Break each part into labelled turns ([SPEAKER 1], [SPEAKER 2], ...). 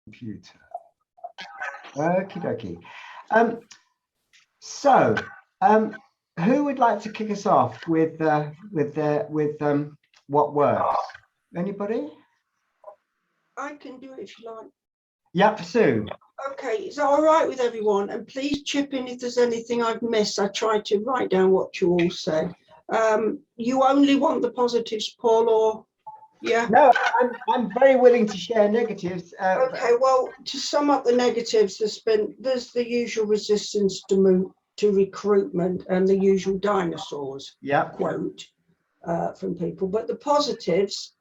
[SPEAKER 1] computer. Okie dokie. So who would like to kick us off with what works? Anybody?
[SPEAKER 2] I can do it if you like.
[SPEAKER 1] Yep, Sue.
[SPEAKER 2] Okay, is that all right with everyone? And please chip in if there's anything I've missed. I tried to write down what you all said. You only want the positives, Paul, or yeah?
[SPEAKER 1] No, I'm very willing to share negatives.
[SPEAKER 2] Okay, well, to sum up the negatives, there's the usual resistance to recruitment and the usual dinosaurs quote from people. But the positives,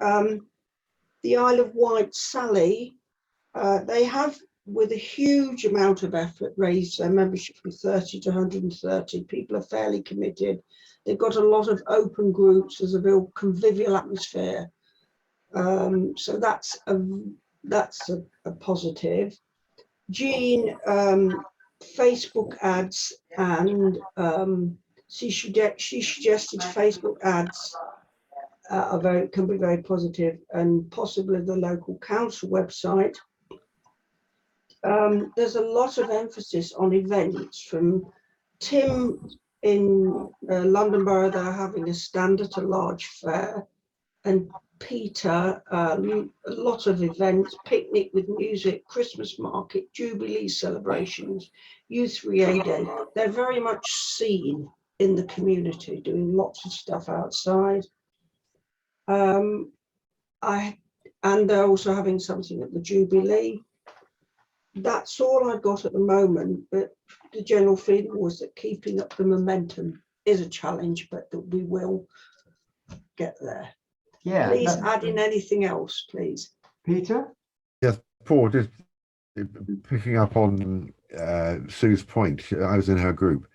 [SPEAKER 2] the Isle of Wight Sally, they have, with a huge amount of effort, raised their membership from 30 to 130. People are fairly committed. They've got a lot of open groups. There's a real convivial atmosphere. So that's a positive. Jean, Facebook ads, and she suggested Facebook ads can be very positive, and possibly the local council website. There's a lot of emphasis on events from Tim in London Borough. They're having a stand at a large fair, and Peter, a lot of events, picnic with music, Christmas market, Jubilee celebrations, U3A Day. They're very much seen in the community, doing lots of stuff outside. And they're also having something at the Jubilee. That's all I've got at the moment, but the general feeling was that keeping up the momentum is a challenge, but that we will get there.
[SPEAKER 1] Yeah.
[SPEAKER 2] Please add in anything else, please.
[SPEAKER 1] Peter?
[SPEAKER 3] Yes, Paul, just picking up on Sue's point, I was in her group.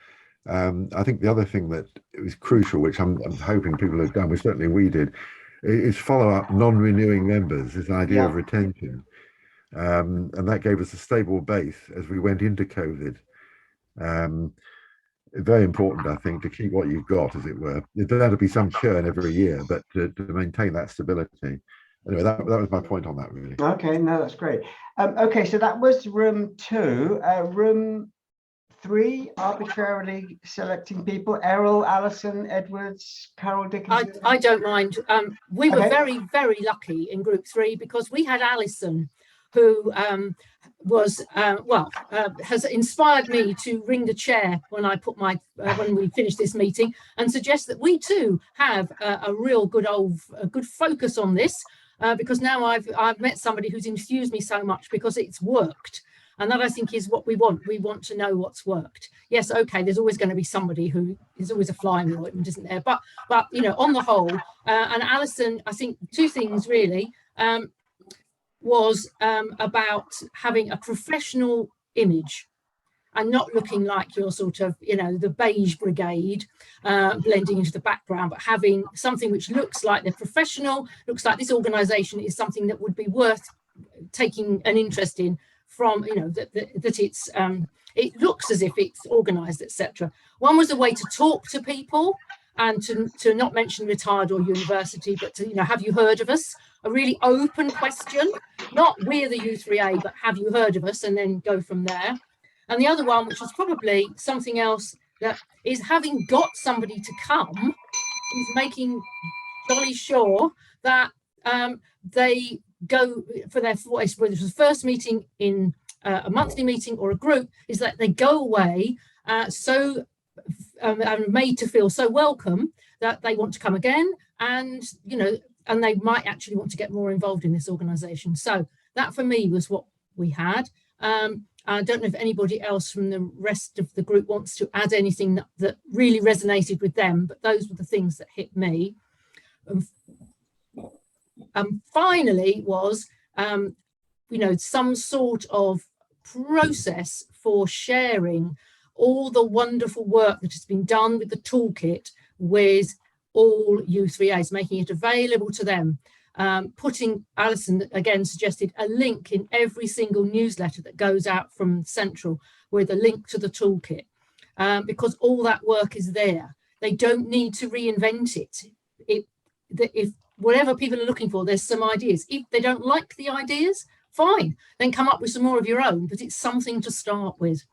[SPEAKER 3] I think the other thing that was crucial, which I'm hoping people have done, certainly we did, is follow up non-renewing members, this idea of retention. And that gave us a stable base as we went into COVID. Very important, I think, to keep what you've got, as it were. There'll be some churn every year, but to maintain that stability. Anyway, that was my point on that, really.
[SPEAKER 1] Okay, no, that's great. Okay, so that was room 2. Room 3, arbitrarily selecting people. Errol, Alison, Edwards, Carol Dickinson.
[SPEAKER 4] I don't mind. We were very, very lucky in group 3 because we had Alison, who has inspired me to ring the chair when I put my when we finish this meeting, and suggest that we too have a real good focus on this, because now I've met somebody who's infused me so much because it's worked, and that I think is what we want. We want to know what's worked. Yes, okay, there's always going to be somebody who is always a fly in the ointment, isn't there? But you know, on the whole, and Alison, I think 2 things really. Was about having a professional image and not looking like you're sort of, you know, the beige brigade blending into the background, but having something which looks like they're professional, looks like this organisation is something that would be worth taking an interest in from, you know, that it's, it looks as if it's organised, etc. One was a way to talk to people and to not mention retired or university, but to, you know, have you heard of us? A really open question, not we're the U3A, but have you heard of us, and then go from there. And the other one, which was probably something else, that is having got somebody to come, is making jolly sure that they go for their voice, whether it's the first meeting in a monthly meeting or a group, is that they go away made to feel so welcome that they want to come again, and you know, and they might actually want to get more involved in this organisation. So that for me was what we had. I don't know if anybody else from the rest of the group wants to add anything that really resonated with them, but those were the things that hit me. Finally was, you know, some sort of process for sharing all the wonderful work that has been done with the toolkit with all U3As, making it available to them. Alison again suggested a link in every single newsletter that goes out from Central with a link to the toolkit, because all that work is there. They don't need to reinvent it. If whatever people are looking for, there's some ideas. If they don't like the ideas, fine, then come up with some more of your own, but it's something to start with.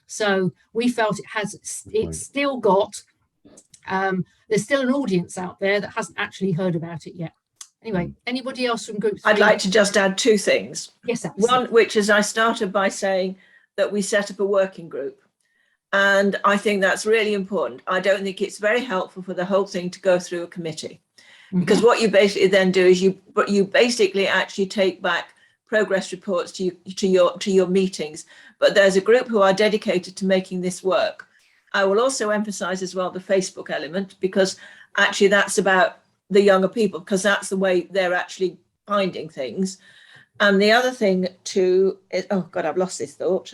[SPEAKER 4] So we felt it's still got, there's still an audience out there that hasn't actually heard about it yet. Anyway, anybody else from group 3?
[SPEAKER 5] I'd like to just add 2 things.
[SPEAKER 4] Yes, absolutely.
[SPEAKER 5] One, which is I started by saying that we set up a working group. And I think that's really important. I don't think it's very helpful for the whole thing to go through a committee, because what you basically then do is you basically actually take back progress reports to your meetings. But there's a group who are dedicated to making this work. I will also emphasize as well the Facebook element, because actually that's about the younger people, because that's the way they're actually finding things. And the other thing too is, oh God, I've lost this thought.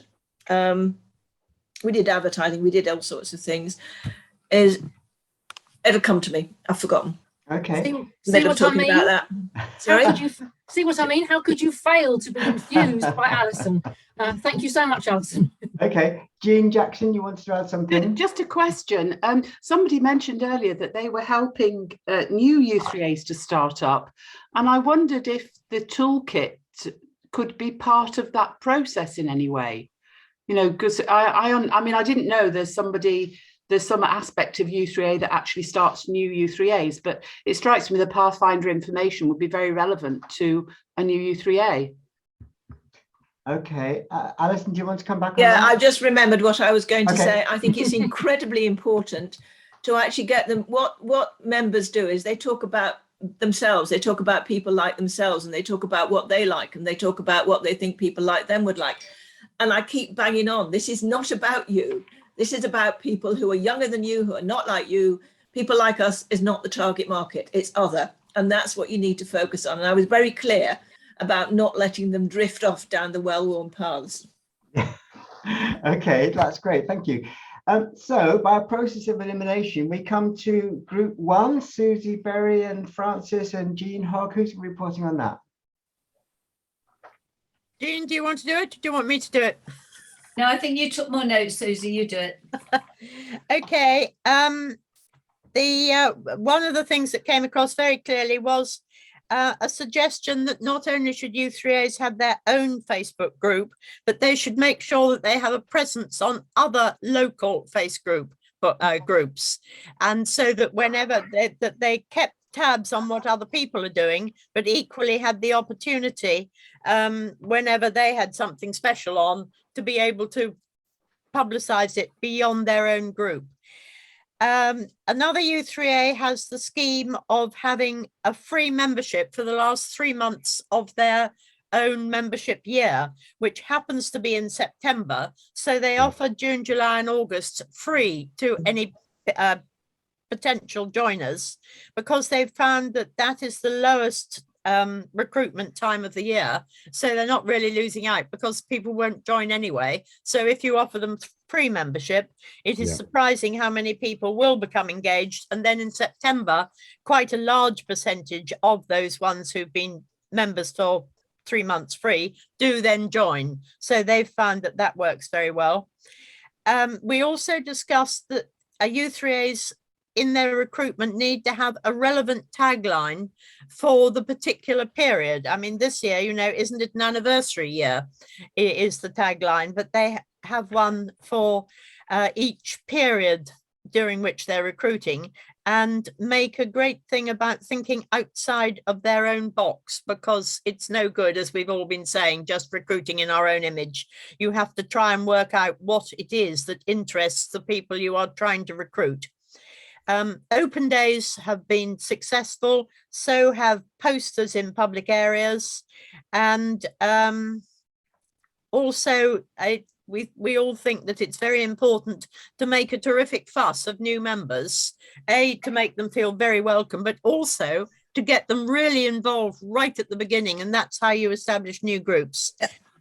[SPEAKER 5] We did advertising, we did all sorts of things. It'll come to me. I've forgotten.
[SPEAKER 1] Okay.
[SPEAKER 4] See what I mean?
[SPEAKER 5] About that. Sorry?
[SPEAKER 4] See what I mean? How could you fail to be infused by Alison? Thank you so much, Alison.
[SPEAKER 1] Okay. Jean Jackson, you wanted to add something?
[SPEAKER 6] Just a question. Somebody mentioned earlier that they were helping new U3As to start up. And I wondered if the toolkit could be part of that process in any way. You know, because I mean, I didn't know there's some aspect of U3A that actually starts new U3As, but it strikes me the Pathfinder information would be very relevant to a new U3A.
[SPEAKER 1] Okay, Alison, do you want to come back?
[SPEAKER 5] Yeah, I just remembered what I was going to say. I think it's incredibly important to actually get them. What members do is they talk about themselves, they talk about people like themselves, and they talk about what they like, and they talk about what they think people like them would like. And I keep banging on, this is not about you. This is about people who are younger than you, who are not like you. People like us is not the target market, it's other. And that's what you need to focus on. And I was very clear about not letting them drift off down the well-worn paths.
[SPEAKER 1] Okay, that's great, thank you. So by a process of elimination, we come to group 1, Susie Berry and Francis and Jean Hogg. Who's reporting on that?
[SPEAKER 7] Jean, do you want to do it? Do you want me to do it?
[SPEAKER 8] No, I think you took more notes, Susie. You do it.
[SPEAKER 7] Okay. One of the things that came across very clearly was a suggestion that not only should U3As have their own Facebook group, but they should make sure that they have a presence on other local Facebook groups, and so that whenever they kept tabs on what other people are doing, but equally had the opportunity whenever they had something special on to be able to publicize it beyond their own group. Another U3A has the scheme of having a free membership for the last 3 months of their own membership year, which happens to be in September. So they offer June, July and August free to any potential joiners, because they've found that that is the lowest recruitment time of the year. So they're not really losing out because people won't join anyway. So if you offer them free membership, it is surprising how many people will become engaged. And then in September, quite a large percentage of those ones who've been members for 3 months free do then join. So they've found that that works very well. We also discussed that U3As in their recruitment need to have a relevant tagline for the particular period. I mean, this year, you know, isn't it an anniversary year? It is the tagline, but they have one for each period during which they're recruiting, and make a great thing about thinking outside of their own box, because it's no good, as we've all been saying, just recruiting in our own image. You have to try and work out what it is that interests the people you are trying to recruit. Open days have been successful, so have posters in public areas, and also we all think that it's very important to make a terrific fuss of new members, to make them feel very welcome, but also to get them really involved right at the beginning, and that's how you establish new groups.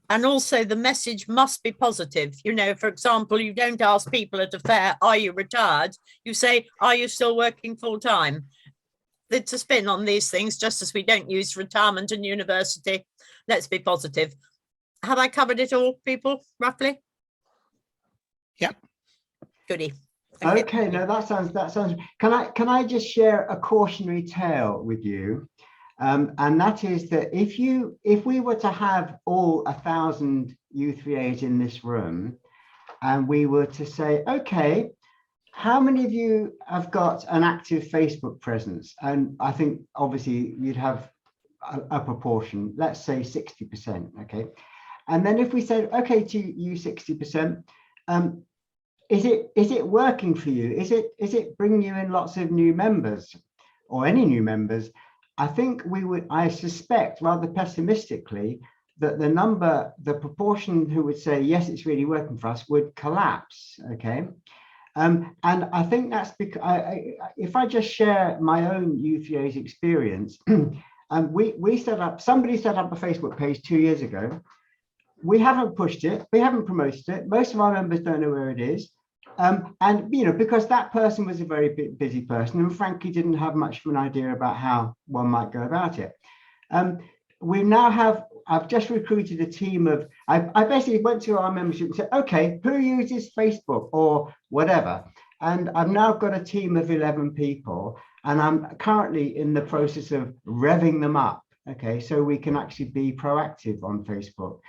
[SPEAKER 7] And also the message must be positive. You know, for example, you don't ask people at a fair, are you retired? You say, are you still working full time? It's a spin on these things, just as we don't use retirement and university. Let's be positive. Have I covered it all, people, roughly? Yep. Goody.
[SPEAKER 1] Okay, no, that sounds, can I just share a cautionary tale with you? and that is that if we were to have all 1,000 U3As in this room, and we were to say, okay, how many of you have got an active Facebook presence? And I think obviously you'd have a proportion, let's say 60%, okay? And then if we said, okay, to you 60%, is it working for you? Is it bringing you in lots of new members or any new members? I think I suspect rather pessimistically that the proportion who would say, yes, it's really working for us would collapse, okay? And I think that's because if I just share my own U3A's experience, somebody set up a Facebook page 2 years ago. We haven't pushed it, we haven't promoted it. Most of our members don't know where it is. And because that person was a very busy person and frankly didn't have much of an idea about how one might go about it. I've just recruited a team of, I basically went to our membership and said, okay, who uses Facebook or whatever? And I've now got a team of 11 people, and I'm currently in the process of revving them up, okay, so we can actually be proactive on Facebook.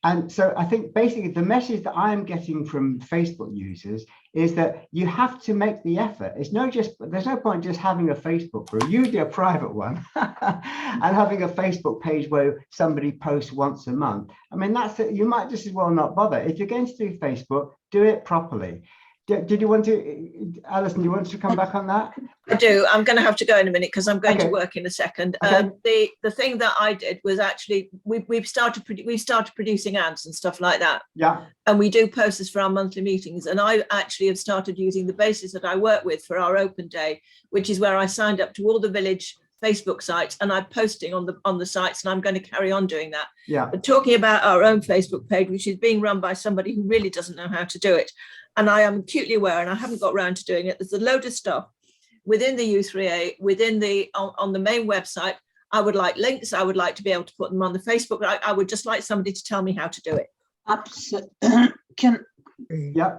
[SPEAKER 1] And so I think basically the message that I'm getting from Facebook users is that you have to make the effort. There's no point just having a Facebook group, usually a private one, and having a Facebook page where somebody posts once a month. I mean, you might just as well not bother. If you're going to do Facebook, do it properly. Did you want to, Alison, do you want to come back on that?
[SPEAKER 5] I do. I'm going to have to go in a minute because I'm going to work in a second.
[SPEAKER 1] Okay.
[SPEAKER 5] The thing that I did was actually we've started producing ads and stuff like that.
[SPEAKER 1] Yeah.
[SPEAKER 5] And we do posters for our monthly meetings. And I actually have started using the basis that I work with for our open day, which is where I signed up to all the village Facebook sites and I'm posting on the sites, and I'm going to carry on doing that.
[SPEAKER 1] Yeah.
[SPEAKER 5] But talking about our own Facebook page, which is being run by somebody who really doesn't know how to do it. And I am acutely aware, and I haven't got around to doing it, there's a load of stuff within the U3A, on the main website. I would like links. I would like to be able to put them on the Facebook. I would just like somebody to tell me how to do it.
[SPEAKER 6] Absolutely.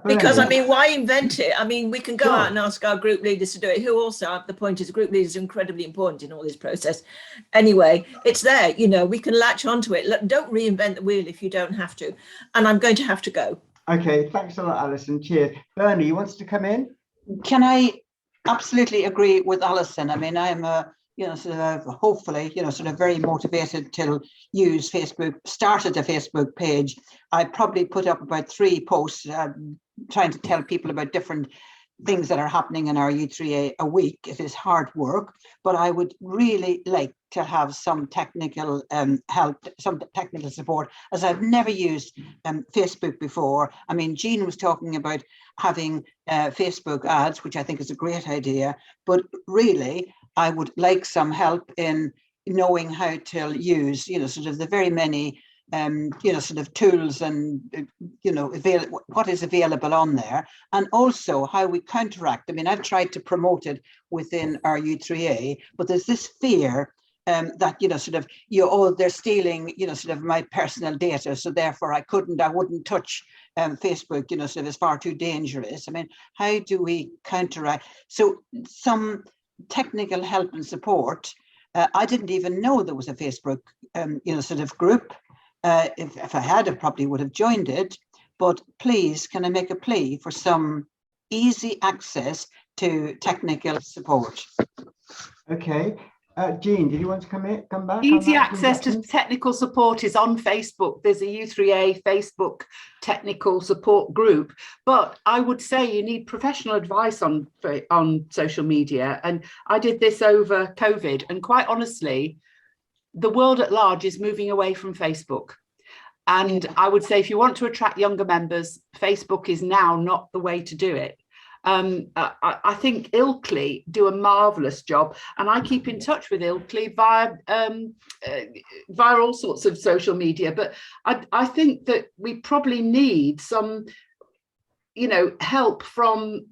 [SPEAKER 5] Because I mean, why invent it? I mean, we can go out and ask our group leaders to do it, who also, the point is, group leaders are incredibly important in all this process. Anyway, it's there, we can latch onto it. Don't reinvent the wheel if you don't have to. And I'm going to have to go.
[SPEAKER 1] Okay, thanks a lot, Alison. Cheers. Bernie, you wanted to come in?
[SPEAKER 9] Can I absolutely agree with Alison? I mean, I'm hopefully, sort of very motivated to use Facebook, started a Facebook page. I probably put up about 3 posts trying to tell people about different things that are happening in our U3A a week. It is hard work, but I would really like to have some technical help, some technical support, as I've never used Facebook before. I mean, Jean was talking about having Facebook ads, which I think is a great idea, but really I would like some help in knowing how to use, sort of the very many sort of tools and, what is available on there, and also how we counteract. I mean, I've tried to promote it within our U3A, but there's this fear that, they're stealing, sort of my personal data. So therefore I wouldn't touch Facebook, sort of, is far too dangerous. I mean, how do we counteract? So some technical help and support. I didn't even know there was a Facebook, sort of group. If I had, I probably would have joined it, but please, can I make a plea for some easy access to technical support?
[SPEAKER 1] Okay. Jean, did you want to come back?
[SPEAKER 6] Easy access to technical support is on Facebook. There's a U3A Facebook technical support group, but I would say you need professional advice on social media. And I did this over COVID, and quite honestly, the world at large is moving away from Facebook. And I would say if you want to attract younger members, Facebook is now not the way to do it. I think Ilkley do a marvellous job, and I keep in touch with Ilkley via all sorts of social media. But I think that we probably need some, help from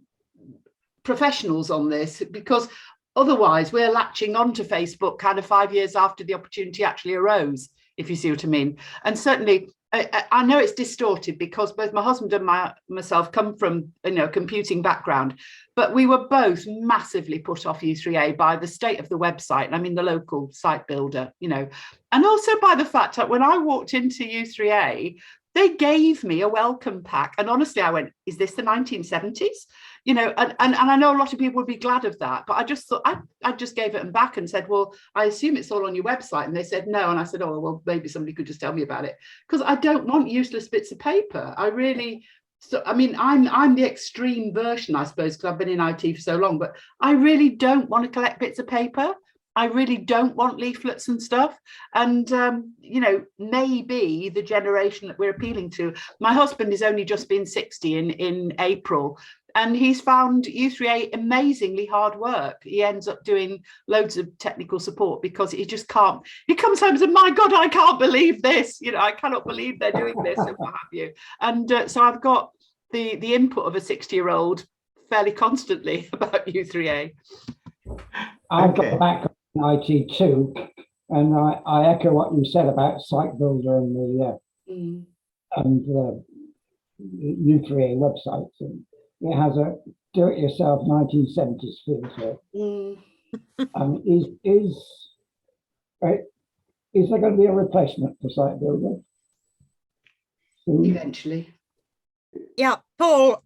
[SPEAKER 6] professionals on this, because otherwise we're latching onto Facebook kind of 5 years after the opportunity actually arose, if you see what I mean. And certainly I know it's distorted because both my husband and myself come from, computing background, but we were both massively put off U3A by the state of the website. I mean, the local site builder, and also by the fact that when I walked into U3A, they gave me a welcome pack. And honestly, I went, is this the 1970s? And I know a lot of people would be glad of that, but I just thought, I just gave it them back and said, well, I assume it's all on your website. And they said, no. And I said, oh, well, maybe somebody could just tell me about it. Because I don't want useless bits of paper. I'm the extreme version, I suppose, because I've been in IT for so long, but I really don't want to collect bits of paper. I really don't want leaflets and stuff. And, maybe the generation that we're appealing to, my husband has only just been 60 in April, and he's found U3A amazingly hard work. He ends up doing loads of technical support because he just can't. He comes home and says, my God, I can't believe this. I cannot believe they're doing this and what have you. And so I've got the input of a 60-year-old fairly constantly about U3A.
[SPEAKER 10] I've got a background in IT too, and I echo what you said about Site Builder and the U3A websites. And it has a do-it-yourself 1970s feel to it. Is there going to be a replacement for Site Builder?
[SPEAKER 6] Eventually.
[SPEAKER 7] Yeah, Paul,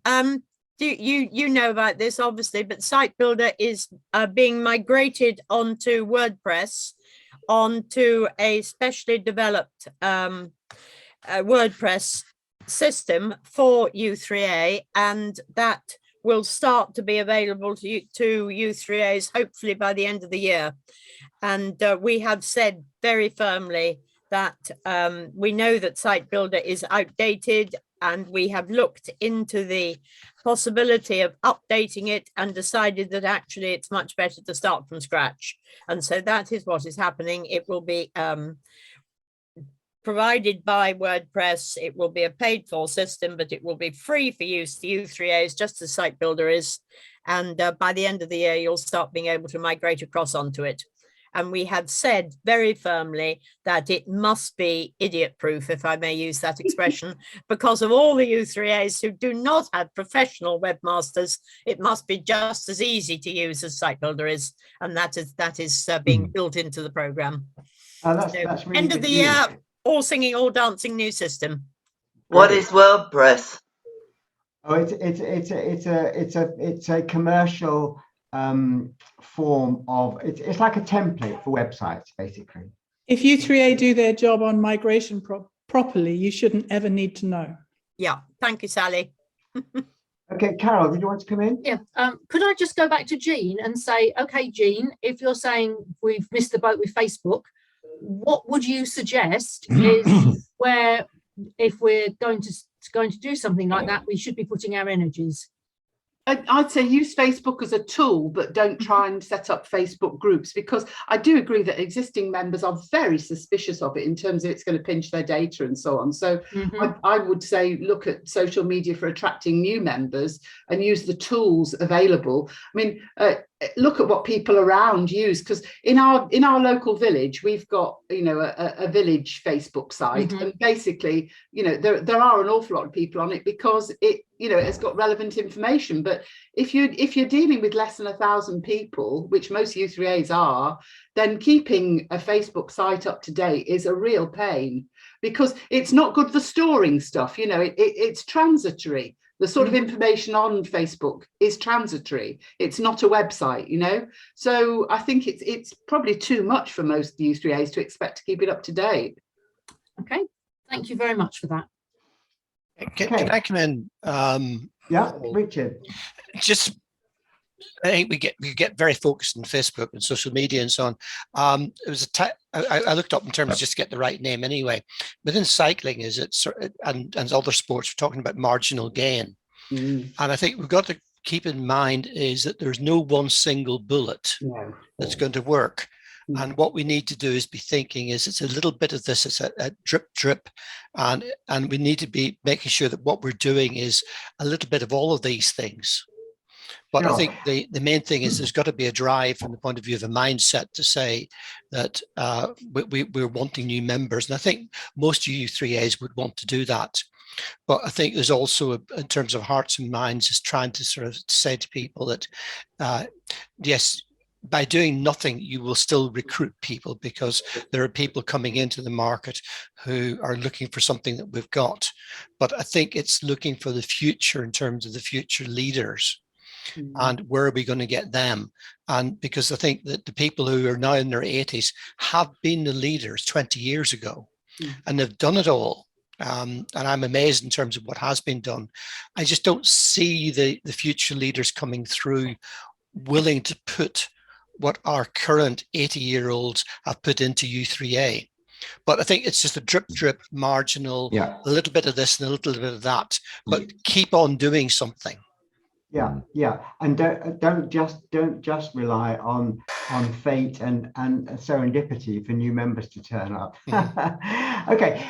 [SPEAKER 7] you know about this obviously, but Site Builder is being migrated onto WordPress, onto a specially developed WordPress system for U3A, and that will start to be available to U3As hopefully by the end of the year. And we have said very firmly that we know that Site Builder is outdated, and we have looked into the possibility of updating it and decided that actually it's much better to start from scratch. And so that is what is happening. It will be provided by WordPress. It will be a paid for system, but it will be free for use to U3As, just as Site Builder is. And by the end of the year, you'll start being able to migrate across onto it. And we have said very firmly that it must be idiot-proof, if I may use that expression, because of all the U3As who do not have professional webmasters. It must be just as easy to use as Site Builder is, and that is being built into the program.
[SPEAKER 1] That's really
[SPEAKER 7] end of the year, all singing, all dancing, new system.
[SPEAKER 11] What is WordPress?
[SPEAKER 1] Oh, it's a commercial form of it's like a template for websites, basically.
[SPEAKER 12] If U3A do their job on migration properly, you shouldn't ever need to know.
[SPEAKER 7] Yeah, thank you, Sally.
[SPEAKER 1] Okay, Carol, did you want to come in?
[SPEAKER 4] Yeah, could I just go back to Jean and say, okay, Jean, if you're saying we've missed the boat with Facebook, what would you suggest is where, if we're going to do something like that, we should be putting our energies?
[SPEAKER 6] I'd say use Facebook as a tool, but don't try and set up Facebook groups, because I do agree that existing members are very suspicious of it in terms of it's going to pinch their data and so on. So I would say look at social media for attracting new members and use the tools available. I mean, look at what people around use, because in our local village we've got a village Facebook site, and basically there are an awful lot of people on it because it has got relevant information. But if you're dealing with less than 1,000 people, which most U3As are, then keeping a Facebook site up to date is a real pain, because it's not good for storing stuff. It's transitory. The sort of information on Facebook is transitory. It's not a website, So I think it's probably too much for most U3As to expect to keep it up to date.
[SPEAKER 4] Okay, thank you very much for that.
[SPEAKER 13] Can I come in?
[SPEAKER 1] Yeah, Richard.
[SPEAKER 13] I think we get very focused on Facebook and social media and so on. It was I looked up in terms of just to get the right name anyway. Within cycling, and other sports, we're talking about marginal gain, and I think we've got to keep in mind is that there's no one single bullet that's going to work. And what we need to do is be thinking is it's a little bit of this, it's a drip, and we need to be making sure that what we're doing is a little bit of all of these things. But
[SPEAKER 1] Sure.
[SPEAKER 13] I think the main thing is there's got to be a drive from the point of view of a mindset to say that we're wanting new members. And I think most U3As would want to do that. But I think there's also, in terms of hearts and minds, is trying to sort of say to people that, yes, by doing nothing, you will still recruit people, because there are people coming into the market who are looking for something that we've got. But I think it's looking for the future in terms of the future leaders. And where are we going to get them? And because I think that the people who are now in their 80s have been the leaders 20 years ago, and they've done it all. And I'm amazed in terms of what has been done. I just don't see the future leaders coming through willing to put what our current 80-year-olds have put into U3A. But I think it's just a drip, marginal, a little bit of this and a little bit of that, but keep on doing something.
[SPEAKER 1] Yeah, and don't just rely on fate and serendipity for new members to turn up. Okay.